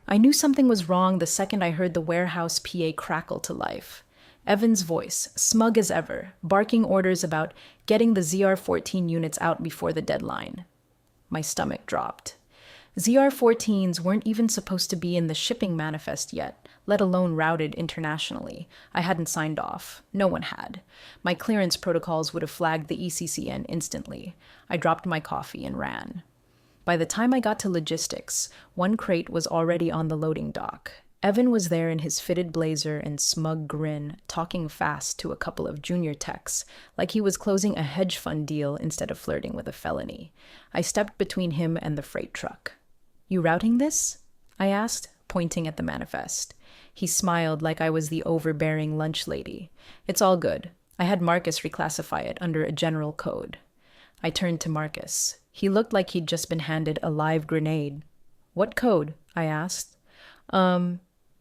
I knew something was wrong the second I heard the warehouse PA crackle to life. Evan's voice, smug as ever, barking orders about getting the ZR-14 units out before the deadline. My stomach dropped. ZR-14s weren't even supposed to be in the shipping manifest yet, let alone routed internationally. I hadn't signed off. No one had. My clearance protocols would have flagged the ECCN instantly. I dropped my coffee and ran. By the time I got to logistics, one crate was already on the loading dock. Evan was there in his fitted blazer and smug grin, talking fast to a couple of junior techs, like he was closing a hedge fund deal instead of flirting with a felony. I stepped between him and the freight truck. "You routing this?" I asked, pointing at the manifest. He smiled like I was the overbearing lunch lady. "It's all good. I had Marcus reclassify it under a general code." I turned to Marcus. He looked like he'd just been handed a live grenade. "What code?" I asked.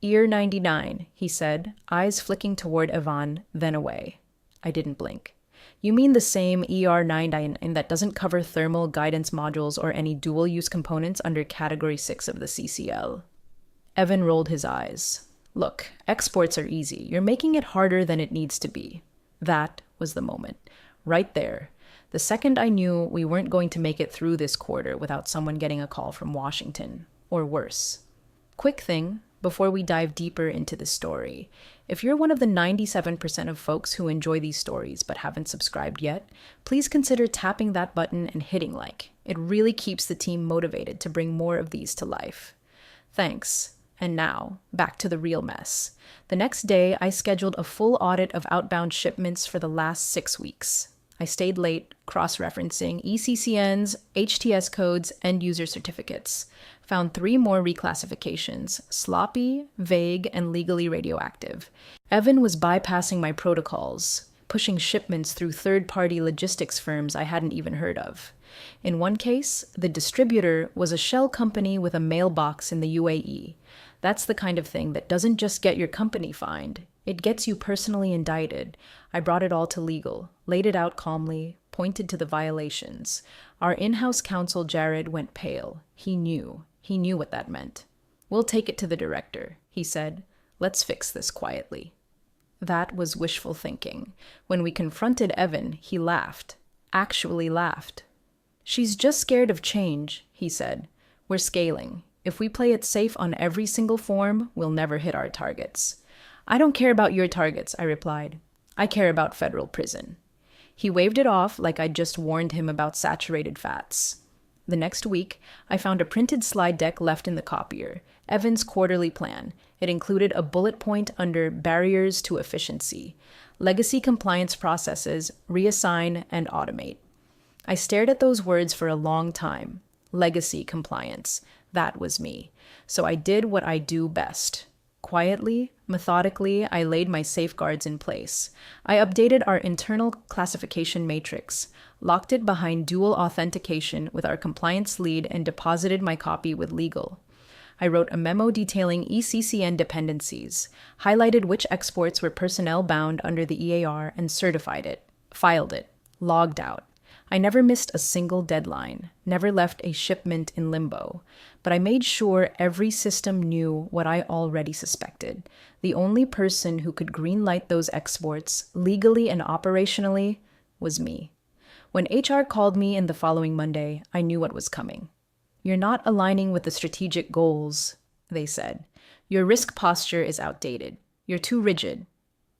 EAR 99, he said, eyes flicking toward Ivan, then away. I didn't blink. "You mean the same ER 99 that doesn't cover thermal guidance modules or any dual-use components under Category 6 of the CCL?" Evan rolled his eyes. "Look, exports are easy. You're making it harder than it needs to be." That was the moment. Right there. The second I knew we weren't going to make it through this quarter without someone getting a call from Washington. Or worse. Quick thing, before we dive deeper into the story. If you're one of the 97% of folks who enjoy these stories but haven't subscribed yet, please consider tapping that button and hitting like. It really keeps the team motivated to bring more of these to life. Thanks. And now, back to the real mess. The next day, I scheduled a full audit of outbound shipments for the last 6 weeks. I stayed late, cross-referencing ECCNs, HTS codes, and user certificates. Found 3 more reclassifications: sloppy, vague, and legally radioactive. Evan was bypassing my protocols, pushing shipments through third-party logistics firms I hadn't even heard of. In one case, the distributor was a shell company with a mailbox in the UAE. That's the kind of thing that doesn't just get your company fined, it gets you personally indicted. I brought it all to legal, laid it out calmly, pointed to the violations. Our in-house counsel, Jared, went pale. He knew what that meant. "We'll take it to the director," he said. "Let's fix this quietly." That was wishful thinking. When we confronted Evan, he laughed. Actually laughed. "She's just scared of change," he said. "We're scaling. If we play it safe on every single form, we'll never hit our targets." "I don't care about your targets," I replied. "I care about federal prison." He waved it off like I'd just warned him about saturated fats. The next week, I found a printed slide deck left in the copier, Evan's quarterly plan. It included a bullet point under barriers to efficiency, legacy compliance processes, reassign, and automate. I stared at those words for a long time. Legacy compliance. That was me. So I did what I do best. Quietly, methodically, I laid my safeguards in place. I updated our internal classification matrix, locked it behind dual authentication with our compliance lead, and deposited my copy with legal. I wrote a memo detailing ECCN dependencies, highlighted which exports were personnel bound under the EAR, and certified it, filed it, logged out. I never missed a single deadline, never left a shipment in limbo, but I made sure every system knew what I already suspected. The only person who could greenlight those exports, legally and operationally, was me. When HR called me in the following Monday, I knew what was coming. "You're not aligning with the strategic goals," they said. "Your risk posture is outdated. You're too rigid."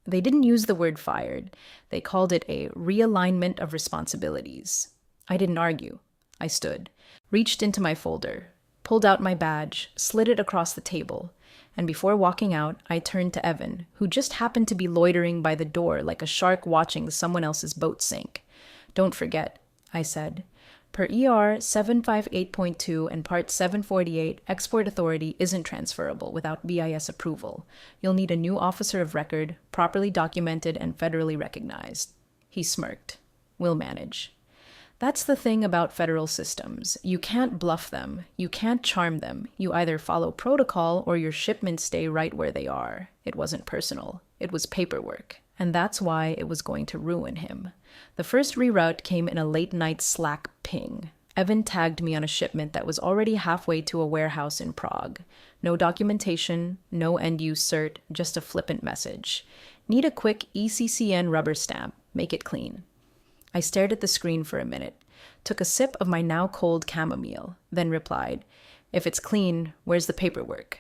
They didn't use the word fired. They called it a realignment of responsibilities. I didn't argue. I stood, reached into my folder, pulled out my badge, slid it across the table, and before walking out, I turned to Evan, who just happened to be loitering by the door like a shark watching someone else's boat sink. "Don't forget," I said. "Per ER 758.2 and Part 748, Export Authority isn't transferable without BIS approval. You'll need a new officer of record, properly documented and federally recognized." He smirked. "We'll manage." That's the thing about federal systems. You can't bluff them. You can't charm them. You either follow protocol or your shipments stay right where they are. It wasn't personal. It was paperwork. And that's why it was going to ruin him. The first reroute came in a late-night Slack ping. Evan tagged me on a shipment that was already halfway to a warehouse in Prague. No documentation, no end-use cert, just a flippant message. Need a quick ECCN rubber stamp. Make it clean. I stared at the screen for a minute, took a sip of my now cold chamomile, then replied, "If it's clean, where's the paperwork?"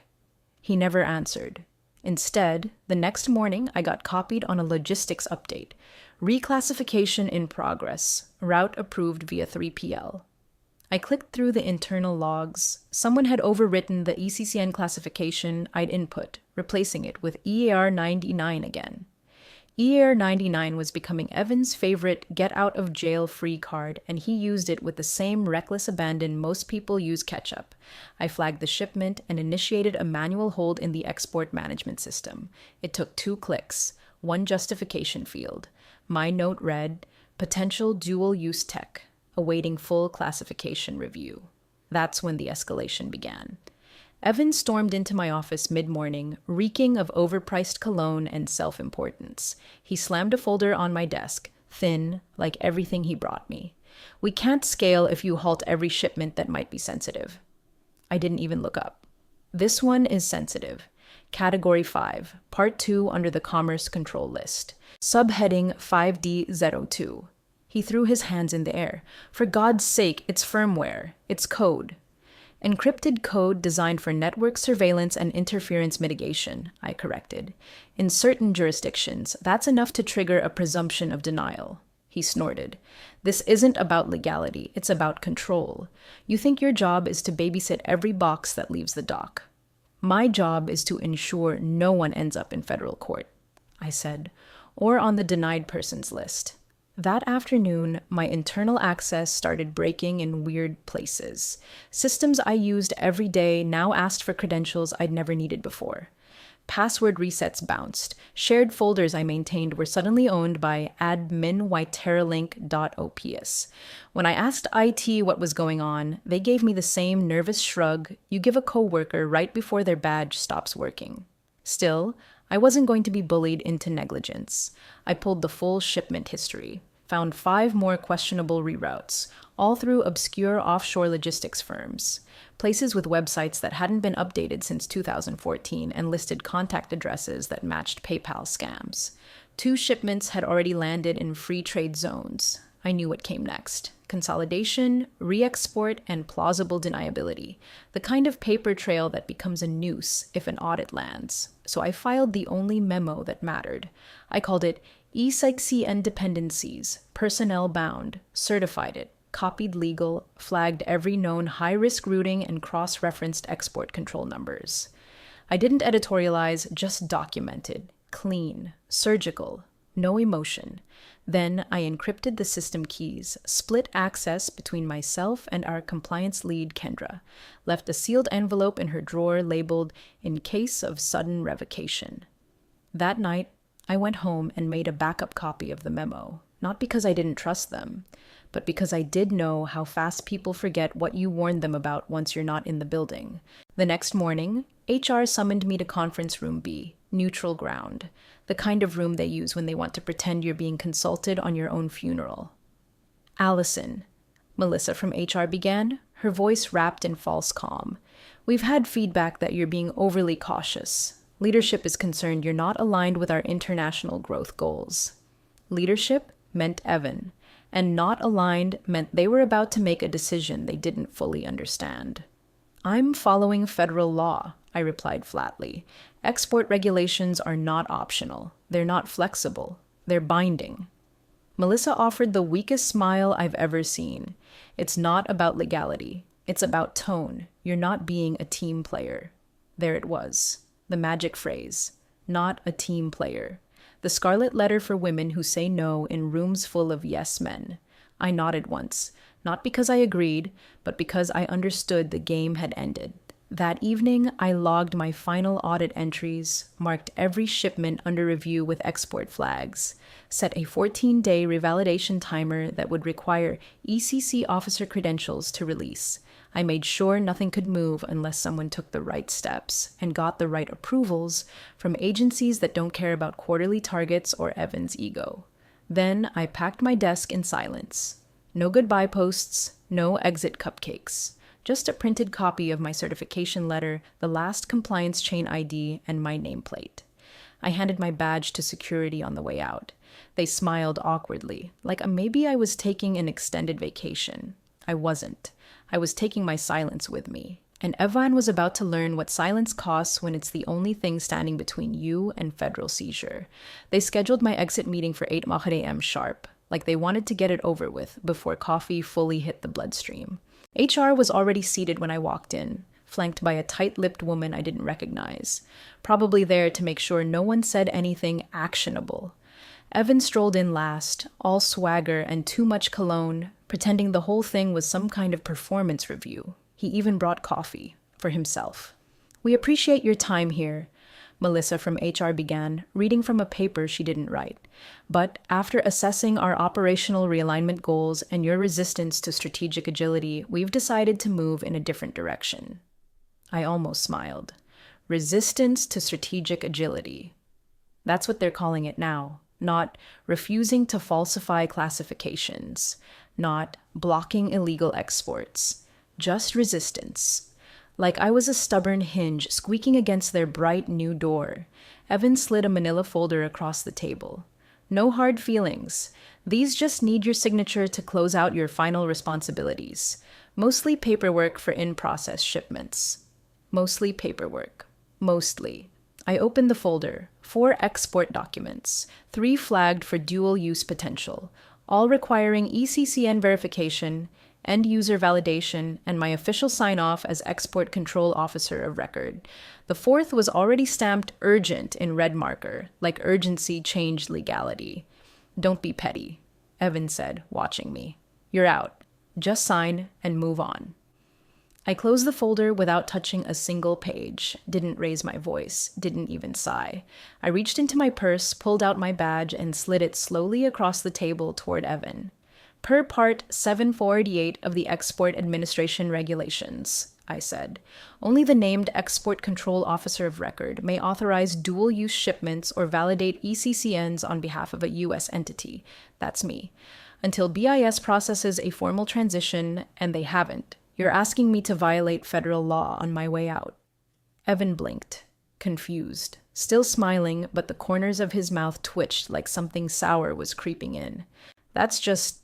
He never answered. Instead, the next morning, I got copied on a logistics update. Reclassification in progress. Route approved via 3PL. I clicked through the internal logs. Someone had overwritten the ECCN classification I'd input, replacing it with EAR 99 again. EAR 99 was becoming Evan's favorite get-out-of-jail-free card, and he used it with the same reckless abandon most people use ketchup. I flagged the shipment and initiated a manual hold in the export management system. It took 2 clicks, one justification field. My note read, "Potential dual-use tech, awaiting full classification review." That's when the escalation began. Evan stormed into my office mid-morning, reeking of overpriced cologne and self-importance. He slammed a folder on my desk, thin, like everything he brought me. "We can't scale if you halt every shipment that might be sensitive." I didn't even look up. "This one is sensitive. Category 5, Part 2 under the Commerce Control List. Subheading 5D02. He threw his hands in the air. "For God's sake, it's firmware. It's code." "Encrypted code designed for network surveillance and interference mitigation," I corrected. "In certain jurisdictions, that's enough to trigger a presumption of denial." He snorted. "This isn't about legality, it's about control. You think your job is to babysit every box that leaves the dock. My job is to ensure no one ends up in federal court," I said, "or on the denied persons list." That afternoon, my internal access started breaking in weird places. Systems I used every day now asked for credentials I'd never needed before. Password resets bounced. Shared folders I maintained were suddenly owned by admin.yterralink.ops. When I asked IT what was going on, they gave me the same nervous shrug you give a coworker right before their badge stops working. Still, I wasn't going to be bullied into negligence. I pulled the full shipment history, found 5 more questionable reroutes, all through obscure offshore logistics firms, places with websites that hadn't been updated since 2014 and listed contact addresses that matched PayPal scams. 2 shipments had already landed in free trade zones. I knew what came next. Consolidation, re-export, and plausible deniability. The kind of paper trail that becomes a noose if an audit lands. So I filed the only memo that mattered. I called it E-Psyche Dependencies, Personnel Bound, certified it, copied legal, flagged every known high-risk routing and cross-referenced export control numbers. I didn't editorialize, just documented. Clean, surgical, no emotion. Then I encrypted the system keys, split access between myself and our compliance lead, Kendra, left a sealed envelope in her drawer labeled "In case of sudden revocation." That night, I went home and made a backup copy of the memo, not because I didn't trust them, but because I did know how fast people forget what you warned them about once you're not in the building. The next morning, HR summoned me to conference room B, neutral ground, the kind of room they use when they want to pretend you're being consulted on your own funeral. "Allison," Melissa from HR began, her voice wrapped in false calm. "We've had feedback that you're being overly cautious. Leadership is concerned you're not aligned with our international growth goals." Leadership meant Evan, and not aligned meant they were about to make a decision they didn't fully understand. "I'm following federal law," I replied flatly. "Export regulations are not optional. They're not flexible. They're binding." Melissa offered the weakest smile I've ever seen. "It's not about legality. It's about tone. You're not being a team player." There it was, the magic phrase, not a team player. The scarlet letter for women who say no in rooms full of yes men. I nodded once, not because I agreed, but because I understood the game had ended. That evening, I logged my final audit entries, marked every shipment under review with export flags, set a 14-day revalidation timer that would require ECC officer credentials to release. I made sure nothing could move unless someone took the right steps and got the right approvals from agencies that don't care about quarterly targets or Evan's ego. Then I packed my desk in silence. No goodbye posts, no exit cupcakes. Just a printed copy of my certification letter, the last compliance chain ID, and my nameplate. I handed my badge to security on the way out. They smiled awkwardly, like maybe I was taking an extended vacation. I wasn't. I was taking my silence with me. And Evan was about to learn what silence costs when it's the only thing standing between you and federal seizure. They scheduled my exit meeting for 8 a.m. sharp, like they wanted to get it over with before coffee fully hit the bloodstream. HR was already seated when I walked in, flanked by a tight-lipped woman I didn't recognize, probably there to make sure no one said anything actionable. Evan strolled in last, all swagger and too much cologne, pretending the whole thing was some kind of performance review. He even brought coffee for himself. "We appreciate your time here," Melissa from HR began, reading from a paper she didn't write. "But after assessing our operational realignment goals and your resistance to strategic agility, we've decided to move in a different direction." I almost smiled. Resistance to strategic agility. That's what they're calling it now. Not refusing to falsify classifications, not blocking illegal exports, just resistance. Like I was a stubborn hinge squeaking against their bright new door. Evan slid a manila folder across the table. "No hard feelings. These just need your signature to close out your final responsibilities. Mostly paperwork for in-process shipments." Mostly paperwork. Mostly. I opened the folder. 4 export documents, 3 flagged for dual-use potential, all requiring ECCN verification, end-user validation, and my official sign-off as Export Control Officer of Record. The 4th was already stamped urgent in red marker, like urgency changed legality. "Don't be petty," Evan said, watching me. "You're out. Just sign and move on." I closed the folder without touching a single page, didn't raise my voice, didn't even sigh. I reached into my purse, pulled out my badge, and slid it slowly across the table toward Evan. "Per Part 748 of the Export Administration Regulations," I said, "only the named Export Control Officer of Record may authorize dual-use shipments or validate ECCNs on behalf of a U.S. entity. That's me. Until BIS processes a formal transition, and they haven't. You're asking me to violate federal law on my way out." Evan blinked, confused, still smiling, but the corners of his mouth twitched like something sour was creeping in. "That's just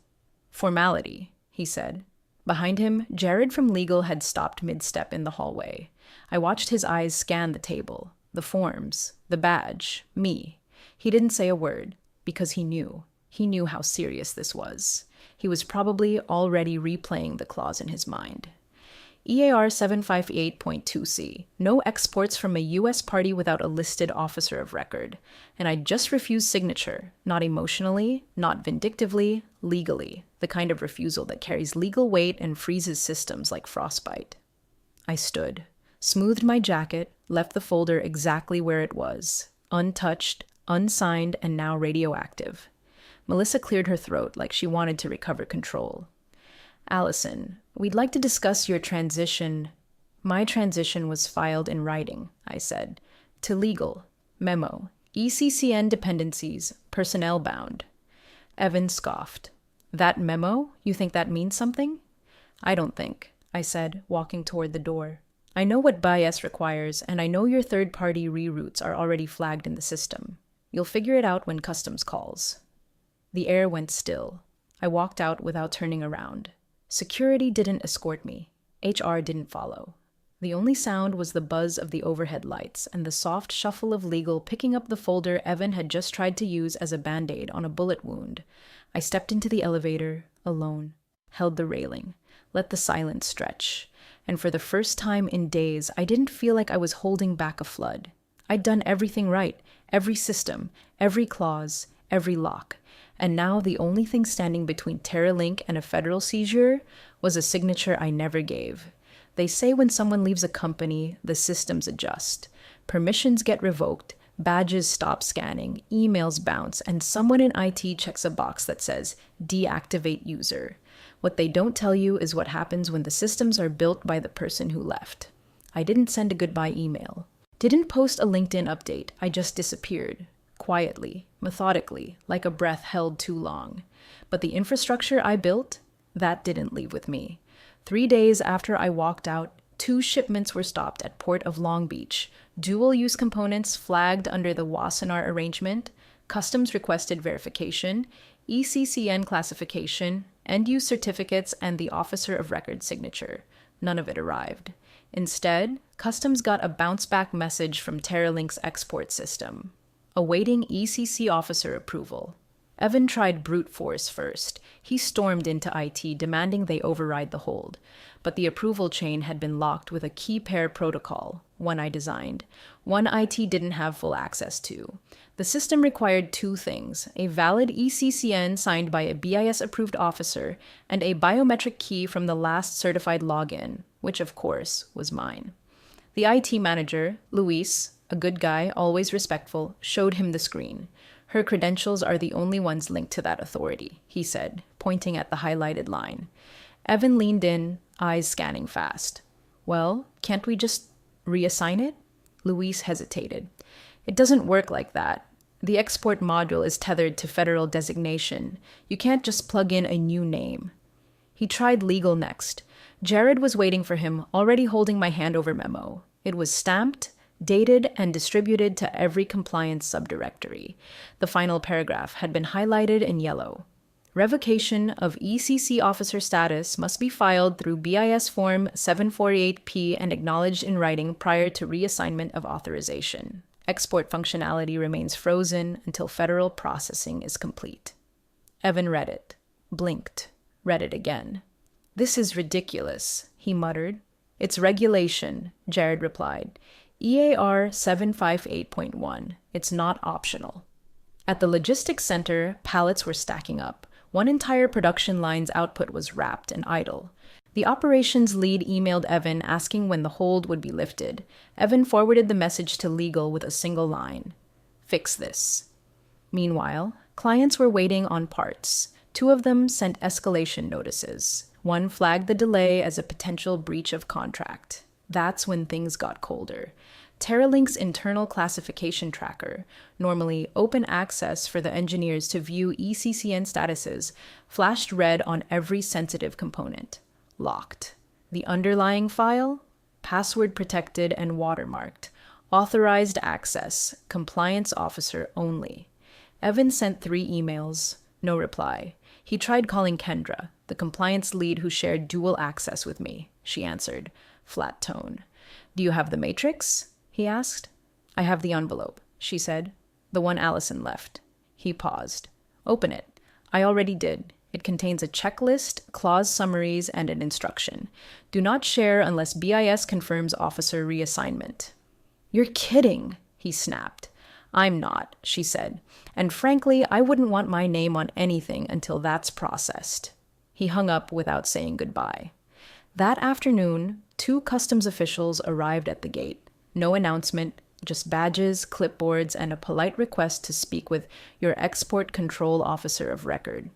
formality," he said. Behind him, Jared from legal had stopped mid-step in the hallway. I watched his eyes scan the table, the forms, the badge, me. He didn't say a word, because he knew. He knew how serious this was. He was probably already replaying the clause in his mind. EAR 758.2c, no exports from a U.S. party without a listed officer of record. And I just refused signature, not emotionally, not vindictively, legally, the kind of refusal that carries legal weight and freezes systems like frostbite. I stood, smoothed my jacket, left the folder exactly where it was, untouched, unsigned, and now radioactive. Melissa cleared her throat like she wanted to recover control. "Allison, we'd like to discuss your transition." "My transition was filed in writing," I said. "To legal. Memo. ECCN dependencies. Personnel bound." Evan scoffed. "That memo? You think that means something?" "I don't think," I said, walking toward the door. "I know what BIS requires, and I know your third-party reroutes are already flagged in the system. You'll figure it out when customs calls." The air went still. I walked out without turning around. Security didn't escort me. HR didn't follow. The only sound was the buzz of the overhead lights and the soft shuffle of legal picking up the folder Evan had just tried to use as a band-aid on a bullet wound. I stepped into the elevator, alone, held the railing, let the silence stretch. And for the first time in days, I didn't feel like I was holding back a flood. I'd done everything right, every system, every clause, every lock. And now the only thing standing between TerraLink and a federal seizure was a signature I never gave. They say when someone leaves a company, the systems adjust. Permissions get revoked, badges stop scanning, emails bounce, and someone in IT checks a box that says, "Deactivate user." What they don't tell you is what happens when the systems are built by the person who left. I didn't send a goodbye email. Didn't post a LinkedIn update. I just disappeared. Quietly, methodically, like a breath held too long. But the infrastructure I built, That didn't leave with me. 3 days after I walked out, 2 shipments were stopped at Port of Long Beach, dual-use components flagged under the Wassenaar arrangement, customs requested verification, ECCN classification, end-use certificates, and the officer of record signature. None of it arrived. Instead, customs got a bounce-back message from Terralink's export system, awaiting ECC officer approval. Evan tried brute force first. He stormed into IT, demanding they override the hold. But the approval chain had been locked with a key pair protocol, one I designed. One IT didn't have full access to. The system required 2 things: a valid ECCN signed by a BIS-approved officer, and a biometric key from the last certified login, which, of course, was mine. The IT manager, Luis, a good guy, always respectful, showed him the screen. Her credentials are the only ones linked to that authority, he said, pointing at the highlighted line. Evan leaned in, eyes scanning fast. Well, can't we just reassign it? Luis hesitated. It doesn't work like that. The export module is tethered to federal designation. You can't just plug in a new name. He tried legal next. Jared was waiting for him, already holding my handover memo. It was stamped, dated, and distributed to every compliance subdirectory. The final paragraph had been highlighted in yellow. Revocation of ECC officer status must be filed through BIS Form 748P and acknowledged in writing prior to reassignment of authorization. Export functionality remains frozen until federal processing is complete. Evan read it, blinked, read it again. This is ridiculous, he muttered. It's regulation, Jared replied. EAR 758.1. It's not optional. At the logistics center, pallets were stacking up. One entire production line's output was wrapped and idle. The operations lead emailed Evan asking when the hold would be lifted. Evan forwarded the message to legal with a single line. Fix this. Meanwhile, clients were waiting on parts. 2 of them sent escalation notices. One flagged the delay as a potential breach of contract. That's when things got colder. Terralink's internal classification tracker, normally open access for the engineers to view ECCN statuses, flashed red on every sensitive component. Locked. The underlying file? Password protected and watermarked. Authorized access. Compliance officer only. Evan sent 3 emails. No reply. He tried calling Kendra, the compliance lead who shared dual access with me. She answered. Flat tone. Do you have the matrix? He asked. I have the envelope, she said. The one Allison left. He paused. Open it. I already did. It contains a checklist, clause summaries, and an instruction. Do not share unless BIS confirms officer reassignment. You're kidding, he snapped. I'm not, she said. And frankly, I wouldn't want my name on anything until that's processed. He hung up without saying goodbye. That afternoon, 2 customs officials arrived at the gate. No announcement, just badges, clipboards, and a polite request to speak with your export control officer of record.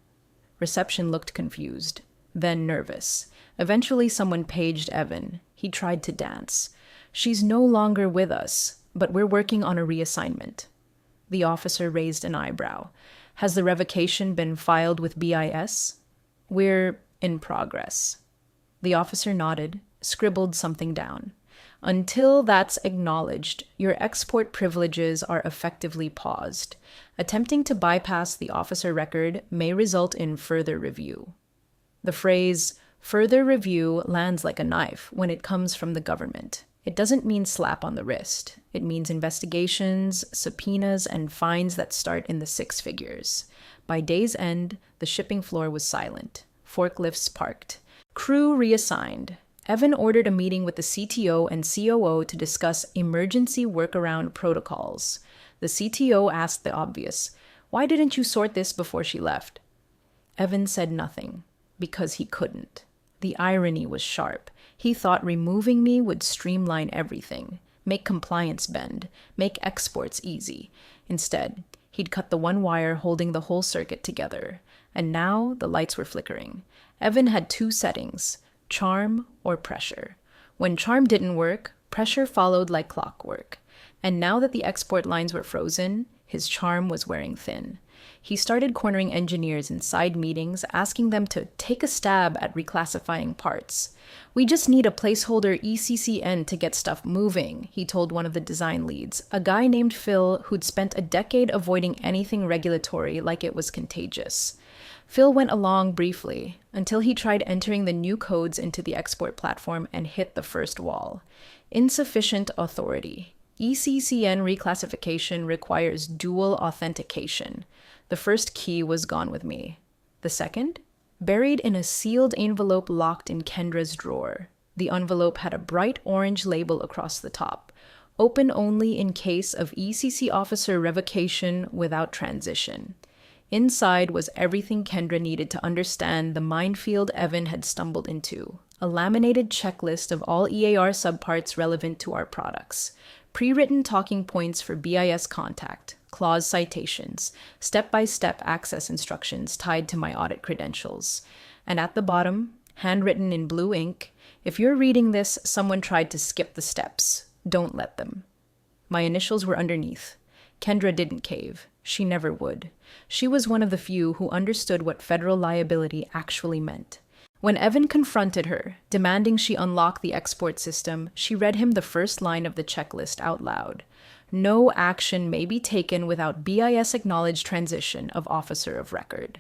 Reception looked confused, then nervous. Eventually, someone paged Evan. He tried to dance. She's no longer with us, but we're working on a reassignment. The officer raised an eyebrow. Has the revocation been filed with BIS? We're in progress. The officer nodded, scribbled something down. Until that's acknowledged, your export privileges are effectively paused. Attempting to bypass the officer record may result in further review. The phrase, further review, lands like a knife when it comes from the government. It doesn't mean slap on the wrist. It means investigations, subpoenas, and fines that start in the 6 figures. By day's end, the shipping floor was silent. Forklifts parked. Crew reassigned. Evan ordered a meeting with the CTO and COO to discuss emergency workaround protocols. The CTO asked the obvious, "Why didn't you sort this before she left?" Evan said nothing, because he couldn't. The irony was sharp. He thought removing me would streamline everything, make compliance bend, make exports easy. Instead, he'd cut the one wire holding the whole circuit together. And now the lights were flickering. Evan had 2 settings, charm or pressure. When charm didn't work, pressure followed like clockwork. And now that the export lines were frozen, his charm was wearing thin. He started cornering engineers in side meetings, asking them to take a stab at reclassifying parts. "We just need a placeholder ECCN to get stuff moving," he told one of the design leads, a guy named Phil who'd spent a decade avoiding anything regulatory like it was contagious. Phil went along briefly until he tried entering the new codes into the export platform and hit the first wall. Insufficient authority. ECCN reclassification requires dual authentication. The first key was gone with me. The second? Buried in a sealed envelope locked in Kendra's drawer. The envelope had a bright orange label across the top. Open only in case of ECC officer revocation without transition. Inside was everything Kendra needed to understand the minefield Evan had stumbled into. A laminated checklist of all EAR subparts relevant to our products. Pre-written talking points for BIS contact, clause citations, step-by-step access instructions tied to my audit credentials. And at the bottom, handwritten in blue ink, "If you're reading this, someone tried to skip the steps. Don't let them." My initials were underneath. Kendra didn't cave. She never would. She was one of the few who understood what federal liability actually meant. When Evan confronted her, demanding she unlock the export system, she read him the first line of the checklist out loud. "No action may be taken without BIS-acknowledged transition of officer of record."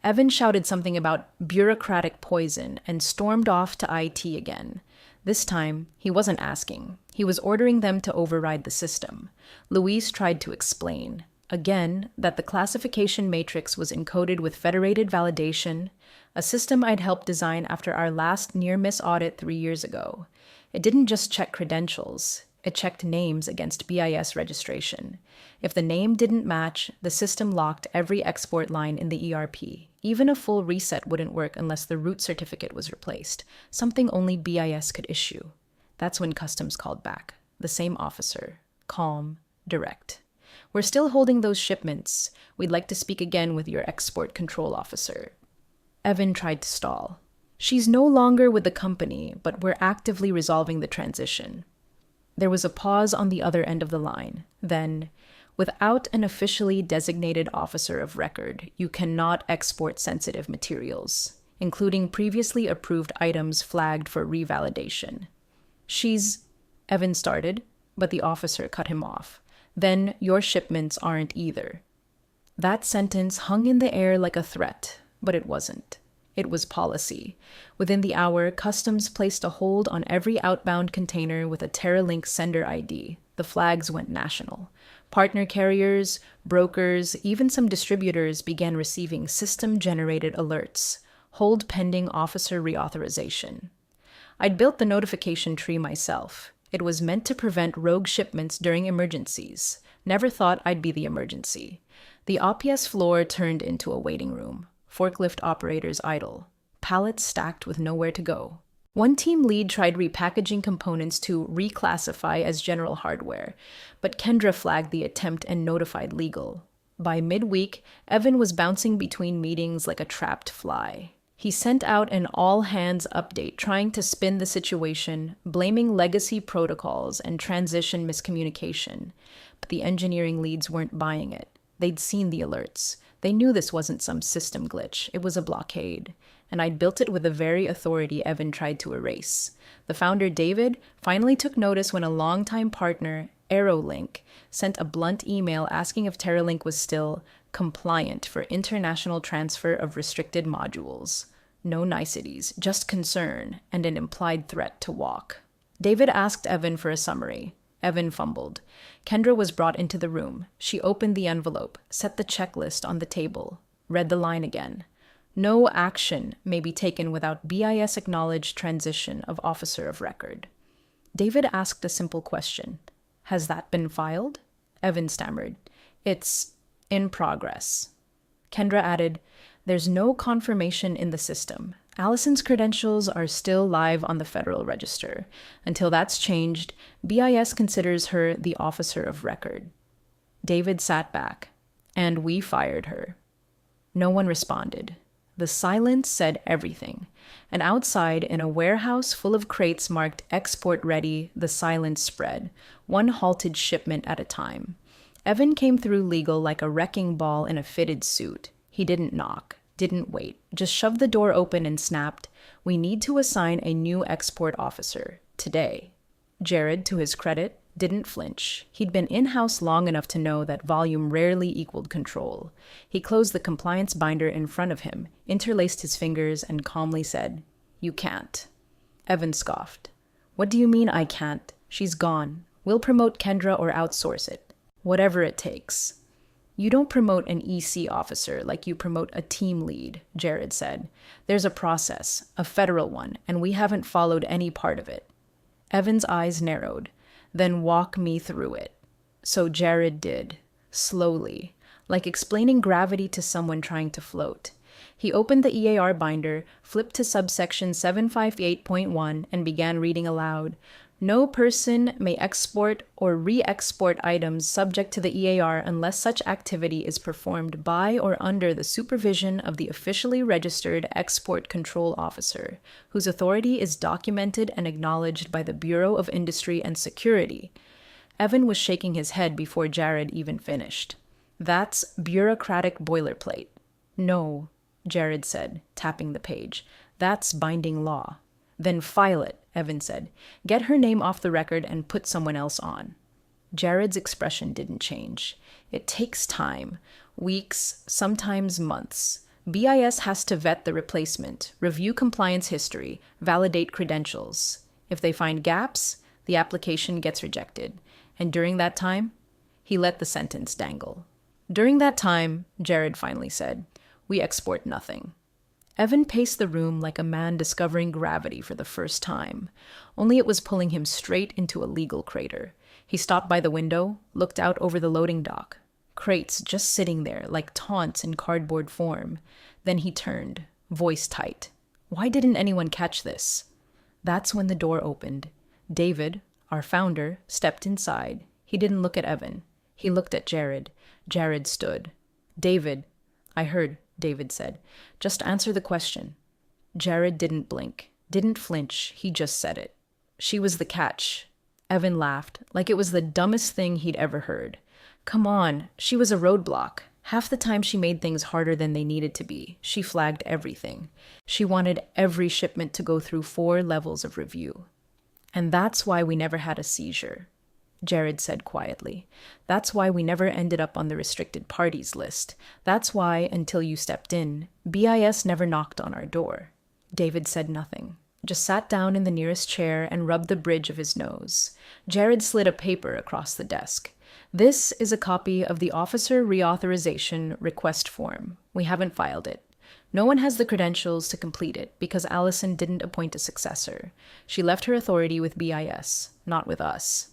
Evan shouted something about bureaucratic poison and stormed off to IT again. This time, he wasn't asking. He was ordering them to override the system. Luis tried to explain, again, that the classification matrix was encoded with federated validation, a system I'd helped design after our last near-miss audit 3 years ago. It didn't just check credentials. It checked names against BIS registration. If the name didn't match, the system locked every export line in the ERP. Even a full reset wouldn't work unless the root certificate was replaced, something only BIS could issue. That's when Customs called back. The same officer. Calm. Direct. "We're still holding those shipments. We'd like to speak again with your export control officer." Evan tried to stall. "She's no longer with the company, but we're actively resolving the transition." There was a pause on the other end of the line. Then, "Without an officially designated officer of record, you cannot export sensitive materials, including previously approved items flagged for revalidation." "She's..." Evan started, but the officer cut him off. "Then your shipments aren't either." That sentence hung in the air like a threat, but it wasn't. It was policy. Within the hour, Customs placed a hold on every outbound container with a TerraLink sender ID. The flags went national. Partner carriers, brokers, even some distributors began receiving system-generated alerts. Hold pending officer reauthorization. I'd built the notification tree myself. It was meant to prevent rogue shipments during emergencies. Never thought I'd be the emergency. The OPS floor turned into a waiting room. Forklift operators idle. Pallets stacked with nowhere to go. One team lead tried repackaging components to reclassify as general hardware, but Kendra flagged the attempt and notified legal. By midweek, Evan was bouncing between meetings like a trapped fly. He sent out an all-hands update trying to spin the situation, blaming legacy protocols and transition miscommunication. But the engineering leads weren't buying it. They'd seen the alerts. They knew this wasn't some system glitch. It was a blockade. And I'd built it with the very authority Evan tried to erase. The founder, David, finally took notice when a longtime partner, AeroLink, sent a blunt email asking if TerraLink was still compliant for international transfer of restricted modules. No niceties, just concern and an implied threat to walk. David asked Evan for a summary. Evan fumbled. Kendra was brought into the room. She opened the envelope, set the checklist on the table, read the line again. "No action may be taken without BIS-acknowledged transition of officer of record." David asked a simple question. "Has that been filed?" Evan stammered. "It's in progress." Kendra added, "There's no confirmation in the system. Allison's credentials are still live on the Federal Register. Until that's changed, BIS considers her the officer of record." David sat back. "And we fired her." No one responded. The silence said everything. And outside, in a warehouse full of crates marked export ready, the silence spread, one halted shipment at a time. Evan came through legal like a wrecking ball in a fitted suit. He didn't knock, didn't wait, just shoved the door open and snapped, "We need to assign a new export officer. Today." Jared, to his credit, didn't flinch. He'd been in-house long enough to know that volume rarely equaled control. He closed the compliance binder in front of him, interlaced his fingers, and calmly said, "You can't." Evan scoffed. "What do you mean I can't? She's gone. We'll promote Kendra or outsource it. Whatever it takes." "You don't promote an EC officer like you promote a team lead," Jared said. "There's a process, a federal one, and we haven't followed any part of it." Evan's eyes narrowed. "Then walk me through it." So Jared did, slowly, like explaining gravity to someone trying to float. He opened the EAR binder, flipped to subsection 758.1, and began reading aloud. "No person may export or re-export items subject to the EAR unless such activity is performed by or under the supervision of the officially registered export control officer, whose authority is documented and acknowledged by the Bureau of Industry and Security." Evan was shaking his head before Jared even finished. "That's bureaucratic boilerplate." "No," Jared said, tapping the page. "That's binding law." "Then file it," Evan said. "Get her name off the record and put someone else on." Jared's expression didn't change. "It takes time. Weeks, sometimes months. BIS has to vet the replacement, review compliance history, validate credentials. If they find gaps, the application gets rejected. And during that time," he let the sentence dangle. "During that time," Jared finally said, "we export nothing." Evan paced the room like a man discovering gravity for the first time, only it was pulling him straight into a legal crater. He stopped by the window, looked out over the loading dock. Crates just sitting there like taunts in cardboard form. Then he turned, voice tight. "Why didn't anyone catch this?" That's when the door opened. David, our founder, stepped inside. He didn't look at Evan. He looked at Jared. Jared stood. "David," "I heard," David said. "Just answer the question." Jared didn't blink, didn't flinch. He just said it. "She was the catch." Evan laughed, like it was the dumbest thing he'd ever heard. "Come on, she was a roadblock. Half the time she made things harder than they needed to be. She flagged everything. She wanted every shipment to go through 4 levels of review. And that's why we never had a seizure," Jared said quietly. "That's why we never ended up on the restricted parties list. That's why, until you stepped in, BIS never knocked on our door." David said nothing, just sat down in the nearest chair and rubbed the bridge of his nose. Jared slid a paper across the desk. "This is a copy of the Officer Reauthorization Request Form. We haven't filed it. No one has the credentials to complete it because Allison didn't appoint a successor. She left her authority with BIS, not with us."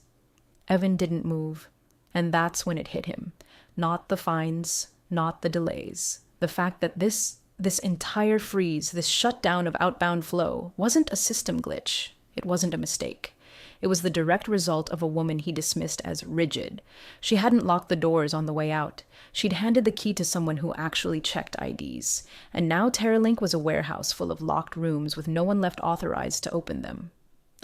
Evan didn't move, and that's when it hit him. Not the fines, not the delays. The fact that this entire freeze, this shutdown of outbound flow, wasn't a system glitch. It wasn't a mistake. It was the direct result of a woman he dismissed as rigid. She hadn't locked the doors on the way out. She'd handed the key to someone who actually checked IDs. And now TerraLink was a warehouse full of locked rooms with no one left authorized to open them.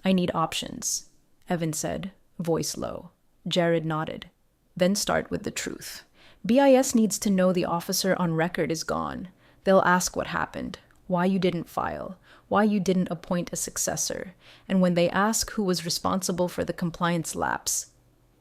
"I need options," Evan said, voice low. Jared nodded. "Then start with the truth. BIS needs to know the officer on record is gone. They'll ask what happened, why you didn't file, why you didn't appoint a successor, and when they ask who was responsible for the compliance lapse."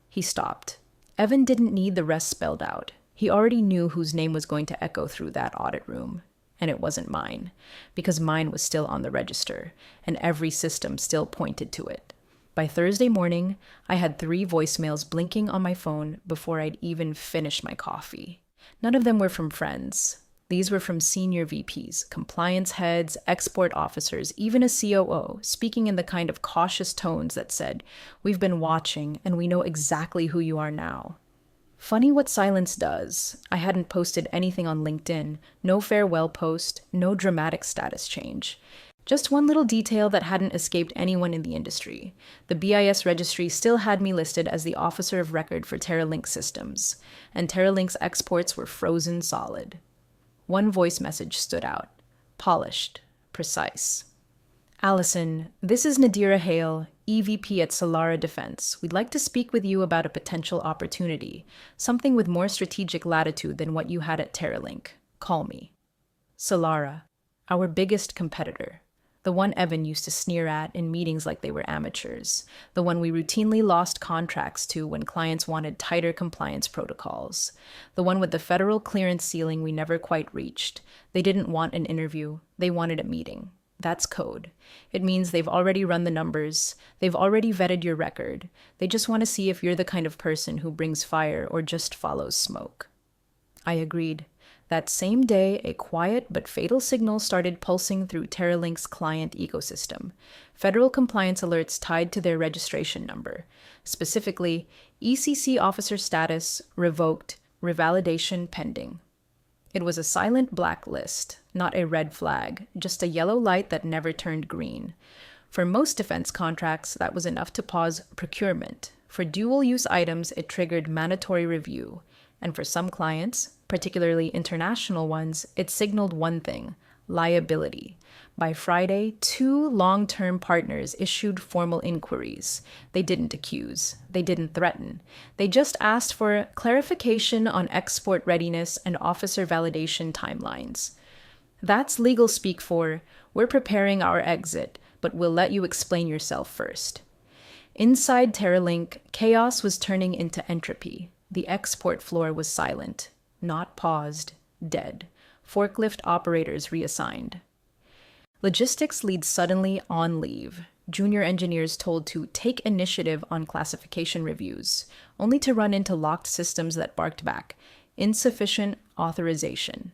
He stopped. Evan didn't need the rest spelled out. He already knew whose name was going to echo through that audit room. And it wasn't mine, because mine was still on the register, and every system still pointed to it. By Thursday morning, I had 3 voicemails blinking on my phone before I'd even finished my coffee. None of them were from friends. These were from senior VPs, compliance heads, export officers, even a COO, speaking in the kind of cautious tones that said, "We've been watching, and we know exactly who you are now." Funny what silence does. I hadn't posted anything on LinkedIn, no farewell post, no dramatic status change. Just one little detail that hadn't escaped anyone in the industry. The BIS registry still had me listed as the officer of record for TerraLink systems, and TerraLink's exports were frozen solid. One voice message stood out. Polished. Precise. Allison, this is Nadira Hale, EVP at Solara Defense. We'd like to speak with you about a potential opportunity, something with more strategic latitude than what you had at Terralink. Call me. Solara, our biggest competitor. The one Evan used to sneer at in meetings like they were amateurs. The one we routinely lost contracts to when clients wanted tighter compliance protocols. The one with the federal clearance ceiling we never quite reached. They didn't want an interview, they wanted a meeting. That's code. It means they've already run the numbers, they've already vetted your record. They just want to see if you're the kind of person who brings fire or just follows smoke. I agreed. That same day, a quiet but fatal signal started pulsing through Terralink's client ecosystem. Federal compliance alerts tied to their registration number. Specifically, ECC officer status revoked, revalidation pending. It was a silent blacklist, not a red flag, just a yellow light that never turned green. For most defense contracts, that was enough to pause procurement. For dual-use items, it triggered mandatory review. And for some clients, particularly international ones, it signaled one thing: liability. By Friday, 2 long-term partners issued formal inquiries. They didn't accuse. They didn't threaten. They just asked for clarification on export readiness and officer validation timelines. That's legal speak for, we're preparing our exit, but we'll let you explain yourself first. Inside Terralink, chaos was turning into entropy. The export floor was silent, not paused, dead. Forklift operators reassigned. Logistics leads suddenly on leave. Junior engineers told to take initiative on classification reviews, only to run into locked systems that barked back. Insufficient authorization.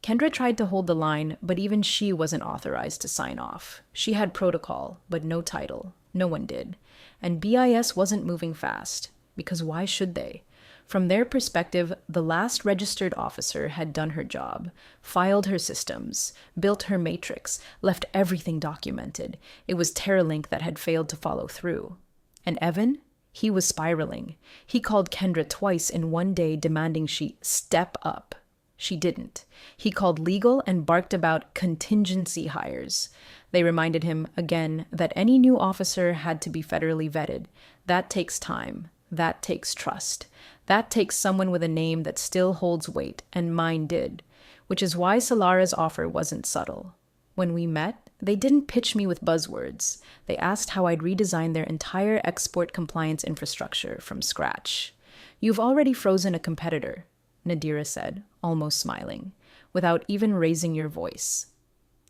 Kendra tried to hold the line, but even she wasn't authorized to sign off. She had protocol, but no title. No one did. And BIS wasn't moving fast, because why should they? From their perspective, the last registered officer had done her job, filed her systems, built her matrix, left everything documented. It was Terralink that had failed to follow through. And Evan? He was spiraling. He called Kendra twice in one day demanding she step up. She didn't. He called legal and barked about contingency hires. They reminded him again that any new officer had to be federally vetted. That takes time. That takes trust. That takes someone with a name that still holds weight, and mine did, which is why Solara's offer wasn't subtle. When we met, they didn't pitch me with buzzwords. They asked how I'd redesign their entire export compliance infrastructure from scratch. You've already frozen a competitor, Nadira said, almost smiling, without even raising your voice.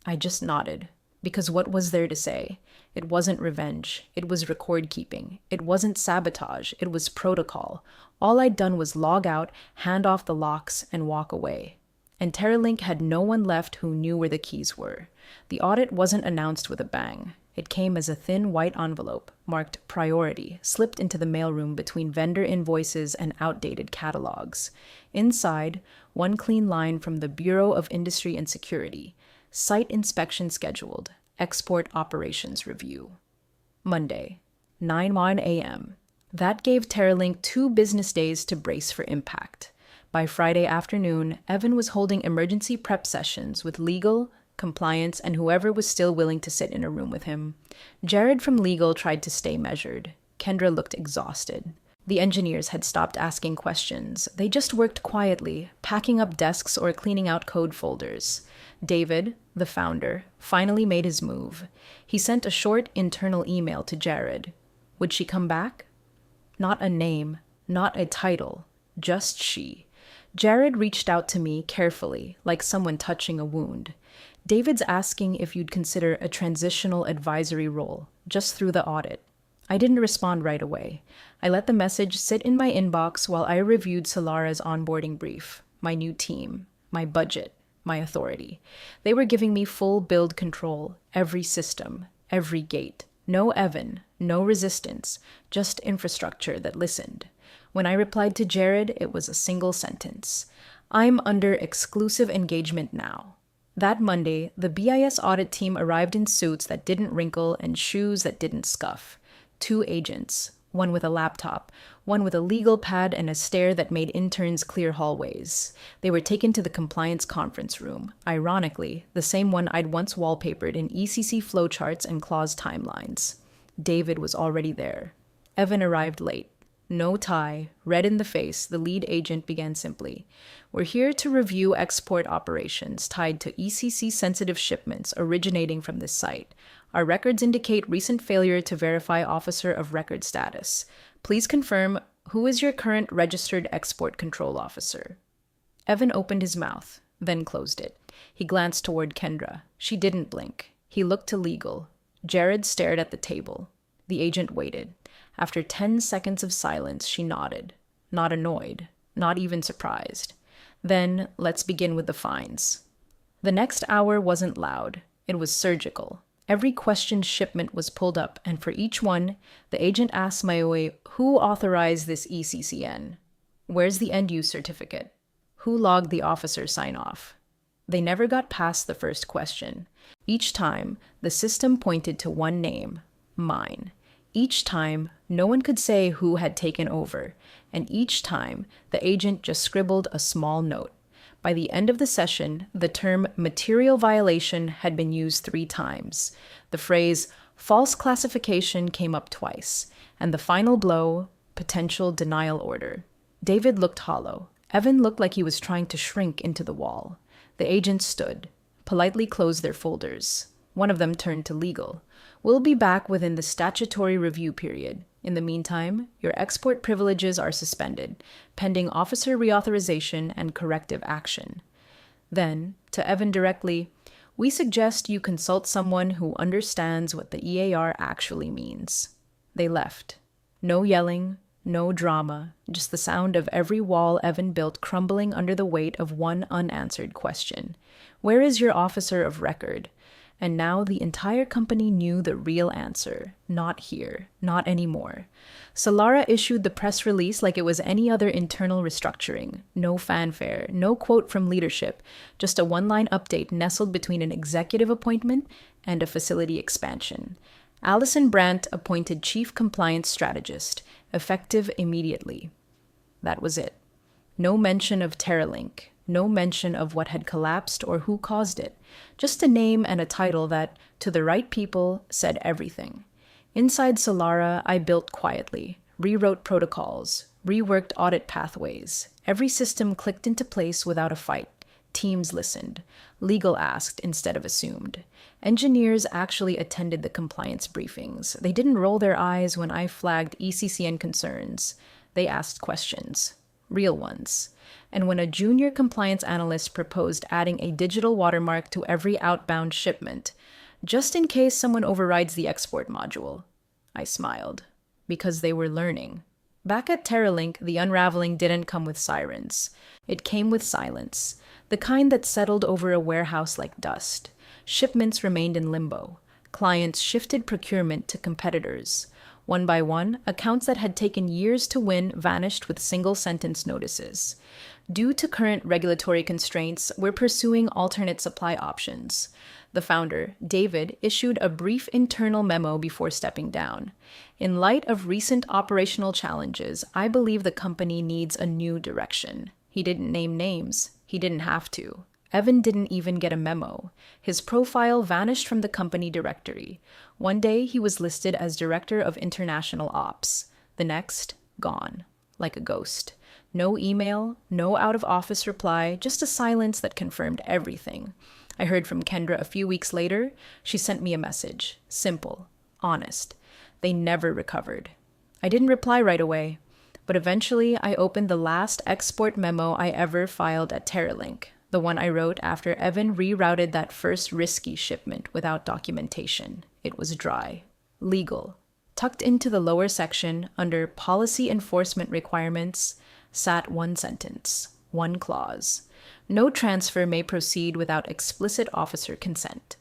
I just nodded, because what was there to say? It wasn't revenge. It was record keeping. It wasn't sabotage. It was protocol. All I'd done was log out, hand off the locks, and walk away. And Terralink had no one left who knew where the keys were. The audit wasn't announced with a bang. It came as a thin white envelope, marked priority, slipped into the mailroom between vendor invoices and outdated catalogs. Inside, one clean line from the Bureau of Industry and Security. Site inspection scheduled. Export operations review. Monday, 9:01 a.m. That gave Terralink 2 business days to brace for impact. By Friday afternoon, Evan was holding emergency prep sessions with legal, compliance, and whoever was still willing to sit in a room with him. Jared from legal tried to stay measured. Kendra looked exhausted. The engineers had stopped asking questions. They just worked quietly, packing up desks or cleaning out code folders. David, the founder, finally made his move. He sent a short internal email to Jared. Would she come back? Not a name, not a title, just she. Jared reached out to me carefully, like someone touching a wound. David's asking if you'd consider a transitional advisory role, just through the audit. I didn't respond right away. I let the message sit in my inbox while I reviewed Solara's onboarding brief, my new team, my budget, my authority. They were giving me full build control, every system, every gate. No Evan, no resistance, just infrastructure that listened. When I replied to Jared, it was a single sentence. I'm under exclusive engagement now. That Monday, the BIS audit team arrived in suits that didn't wrinkle and shoes that didn't scuff. 2 agents, One with a laptop, one with a legal pad and a stare that made interns clear hallways. They were taken to the compliance conference room, ironically, the same one I'd once wallpapered in ECC flowcharts and clause timelines. David was already there. Evan arrived late. No tie, red in the face, the lead agent began simply. We're here to review export operations tied to ECC-sensitive shipments originating from this site. Our records indicate recent failure to verify officer of record status. Please confirm, who is your current registered export control officer? Evan opened his mouth, then closed it. He glanced toward Kendra. She didn't blink. He looked to legal. Jared stared at the table. The agent waited. After 10 seconds of silence, she nodded. Not annoyed, not even surprised. Then, let's begin with the fines. The next hour wasn't loud. It was surgical. Every questioned shipment was pulled up, and for each one, the agent asked Mayoe, who authorized this ECCN? Where's the end-use certificate? Who logged the officer sign-off? They never got past the first question. Each time, the system pointed to one name, mine. Each time, no one could say who had taken over, and each time, the agent just scribbled a small note. By the end of the session, the term material violation had been used 3 times. The phrase false classification came up twice, and the final blow, potential denial order. David looked hollow. Evan looked like he was trying to shrink into the wall. The agents stood, politely closed their folders. One of them turned to legal. We'll be back within the statutory review period. In the meantime, your export privileges are suspended, pending officer reauthorization and corrective action. Then, to Evan directly, we suggest you consult someone who understands what the EAR actually means. They left. No yelling, no drama, just the sound of every wall Evan built crumbling under the weight of one unanswered question. Where is your officer of record? And now the entire company knew the real answer. Not here. Not anymore. Solara issued the press release like it was any other internal restructuring. No fanfare, no quote from leadership, just a one-line update nestled between an executive appointment and a facility expansion. Allison Brandt appointed Chief Compliance Strategist, effective immediately. That was it. No mention of Terralink. No mention of what had collapsed or who caused it. Just a name and a title that, to the right people, said everything. Inside Solara, I built quietly, rewrote protocols, reworked audit pathways. Every system clicked into place without a fight. Teams listened. Legal asked instead of assumed. Engineers actually attended the compliance briefings. They didn't roll their eyes when I flagged ECCN concerns. They asked questions. Real ones. And when a junior compliance analyst proposed adding a digital watermark to every outbound shipment, just in case someone overrides the export module, I smiled, because they were learning. Back at Terralink, the unraveling didn't come with sirens. It came with silence, the kind that settled over a warehouse like dust. Shipments remained in limbo. Clients shifted procurement to competitors. One by one, accounts that had taken years to win vanished with single-sentence notices. Due to current regulatory constraints, we're pursuing alternate supply options. The founder, David, issued a brief internal memo before stepping down. In light of recent operational challenges, I believe the company needs a new direction. He didn't name names. He didn't have to. Evan didn't even get a memo. His profile vanished from the company directory. One day, he was listed as Director of International Ops. The next, gone, like a ghost. No email, no out-of-office reply, just a silence that confirmed everything. I heard from Kendra a few weeks later. She sent me a message. Simple, honest. They never recovered. I didn't reply right away, but eventually I opened the last export memo I ever filed at Terralink, the one I wrote after Evan rerouted that first risky shipment without documentation. It was dry. Legal. Tucked into the lower section, under Policy Enforcement Requirements, sat one sentence, one clause. No transfer may proceed without explicit officer consent.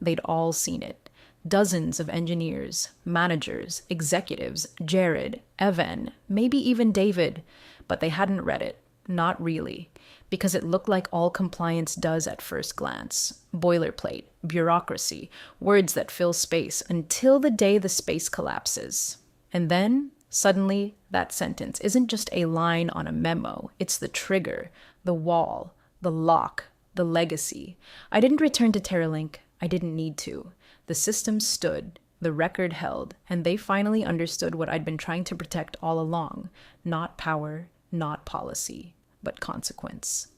They'd all seen it. Dozens of engineers, managers, executives, Jared, Evan, maybe even David, but they hadn't read it. Not really, because it looked like all compliance does at first glance. Boilerplate, bureaucracy, words that fill space until the day the space collapses. And then, Suddenly, that sentence isn't just a line on a memo, it's the trigger, the wall, the lock, the legacy. I didn't return to Terralink. I didn't need to. The system stood, the record held, and they finally understood what I'd been trying to protect all along. Not power, not policy, but consequence.